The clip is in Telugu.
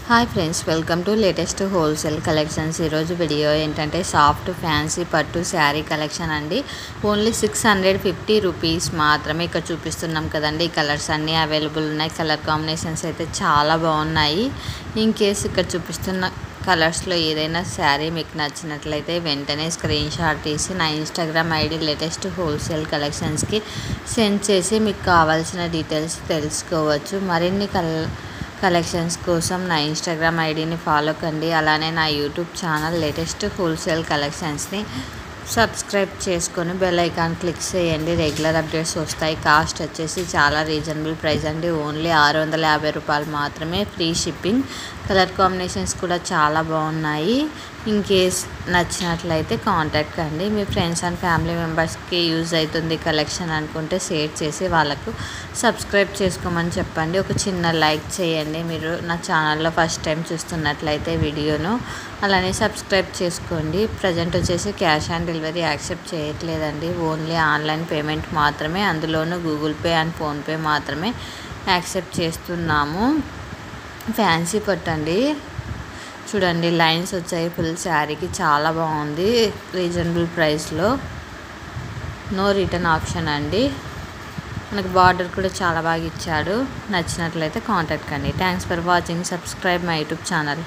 Hi friends, welcome to latest wholesale collections. ఈరోజు వీడియో ఏంటంటే సాఫ్ట్ ఫ్యాన్సీ పట్టు శారీ కలెక్షన్ అండి. ఓన్లీ 650 రూపీస్ మాత్రమే. ఇక్కడ చూపిస్తున్నాం కదండి, ఈ కలర్స్ అన్నీ అవైలబుల్ ఉన్నాయి. కలర్ కాంబినేషన్స్ అయితే చాలా బాగున్నాయి. ఇన్ కేస్ ఇక్కడ చూపిస్తున్న కలర్స్లో ఏదైనా శారీ మీకు నచ్చినట్లయితే వెంటనే స్క్రీన్ షాట్ తీసి నా ఇన్స్టాగ్రామ్ ఐడి లేటెస్ట్ హోల్సేల్ కలెక్షన్స్కి సెండ్ చేసి మీకు కావాల్సిన డీటెయిల్స్ తెలుసుకోవచ్చు. మరిన్ని కలెక్షన్స్ కోసం నా ఇన్స్టాగ్రామ్ ఐడిని ఫాలో కండి. అలానే నా యూట్యూబ్ ఛానల్ లేటెస్ట్ హోల్సేల్ కలెక్షన్స్ని సబ్స్క్రైబ్ చేసుకొని బెల్ ఐకాన్ క్లిక్ చేయండి. రెగ్యులర్ అప్డేట్స్ వస్తాయి. కాస్ట్ వచ్చేసి చాలా రీజనబుల్ ప్రైస్ అండి. ఓన్లీ 650 రూపాయలు మాత్రమే, ఫ్రీ షిప్పింగ్. కలర్ కాంబినేషన్స్ కూడా చాలా బాగున్నాయి. ఇన్ కేస్ నచ్చినట్లయితే కాంటాక్ట్ కండి. మీ ఫ్రెండ్స్ అండ్ ఫ్యామిలీ మెంబర్స్కి యూజ్ అవుతుంది కలెక్షన్ అనుకుంటే షేర్ చేసి వాళ్ళకు సబ్స్క్రైబ్ చేసుకోమని చెప్పండి. ఒక చిన్న లైక్ చేయండి మీరు నా ఛానల్లో ఫస్ట్ టైం చూస్తున్నట్లయితే వీడియోను. అలానే సబ్స్క్రైబ్ చేసుకోండి. ప్రజెంట్ వచ్చేసి క్యాష్ ఆన్ డెలివరీ యాక్సెప్ట్ చేయట్లేదండి. ఓన్లీ ఆన్లైన్ పేమెంట్ మాత్రమే, అందులోనూ గూగుల్ పే అండ్ ఫోన్పే మాత్రమే యాక్సెప్ట్ చేస్తున్నాము. ఫ్యాన్సీ పట్టండి, చూడండి లైన్స్ వచ్చాయి. ఫుల్ శారీకి చాలా బాగుంది. రీజనబుల్ ప్రైస్లో, నో రిటర్న్ ఆప్షన్ అండి. మనకు బార్డర్ కూడా చాలా బాగా ఇచ్చాడు. నచ్చినట్లయితే కాంటాక్ట్ కండి. Thanks for watching. Subscribe my YouTube channel.